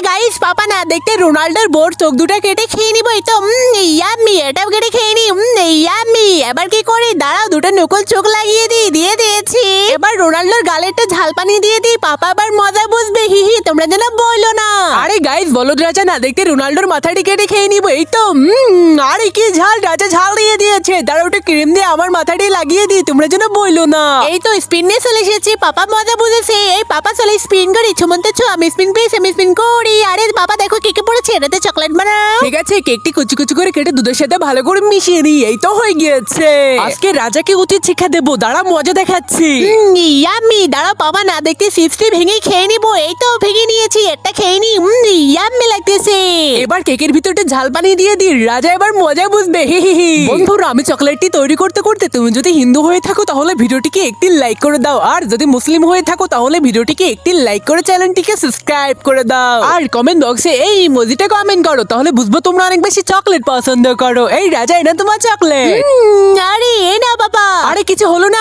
Guys পাপা না দেখতে রোনাল্ডোর বোর চোখ দুটো কেটে খেয়ে নিবো। এই তো ইয়াম্মি, এটাও কেটে খেয়ে নি। ইয়াম্মি। এবার কি করি, দাঁড়াও দুটো নকল চোখ লাগিয়ে দিই। দিয়ে দিয়েছি। এবার রোনাল্ডোর গালে একটা ঝাল পানি দিয়ে দিই, পাপা আবার মজা বুঝবে। হিহি, তোমরা যেন বললো না। আরে গাইস বলদ রাজা না দেখতে রোনাল্ডোর মাথাটি কেটে খেয়ে নিবো। এই তো আরে কি ঝাল, রাজা ঝাল দিয়ে দিয়েছে। দাঁড়াও ওটা ক্রিম দিয়ে আমার মাথাটি লাগিয়ে দিই, তোমরা যেন বললো না। এই তো স্পিন নিয়ে চলে এসেছি, পাপা মজা বুঝেছে। এই পাপা চলে স্পিন করি, ছুমন্তে ছো, আমি স্পিন পেয়েছি, আমি স্পিন করি। আরে বাবা দেখো কেকে পড়েছে, এটাতে চকলেট বানাও। ঠিক আছে, কেকটি কুচি কুচি করে কেটে দুধের সাথে ভালো করে মিশিয়ে নিই। এই তো হয়ে গিয়েছে। আজকে রাজাকে উচিত শিক্ষা দেবো, দাঁড়া মজা দেখাচ্ছি। ইয়াম্মি, দাঁড়া পাপা না দেখতে চিপসটি ভেঙে খেয়ে নিবো। এই তো ভেঙে নিয়েছি, একটা খেয়ে নি। ইয়াম্মি লাগতেছে। এবার কেকের ভিতরটা ঝাল পানি দিয়ে দিই, রাজা এবার মজা বুঝবে। বন্ধুরা, আমি চকলেটটি তৈরি করতে করতে তুমি যদি হিন্দু হয়ে থাকো তাহলে ভিডিওটিকে একটি লাইক করে দাও, আর যদি মুসলিম হয়ে থাকো তাহলে ভিডিওটিকে একটি লাইক করে চ্যানেলটিকে সাবস্ক্রাইব করে দাও, আর কমেন্ট বক্সে এই ইমোজিটা কমেন্ট করো, তাহলে বুঝবো তোমরা অনেক বেশি চকলেট পছন্দ করো। এই রাজা, এনা তোমার চকলেট। আরে এ না বাবা। আরে কিছু হলো না,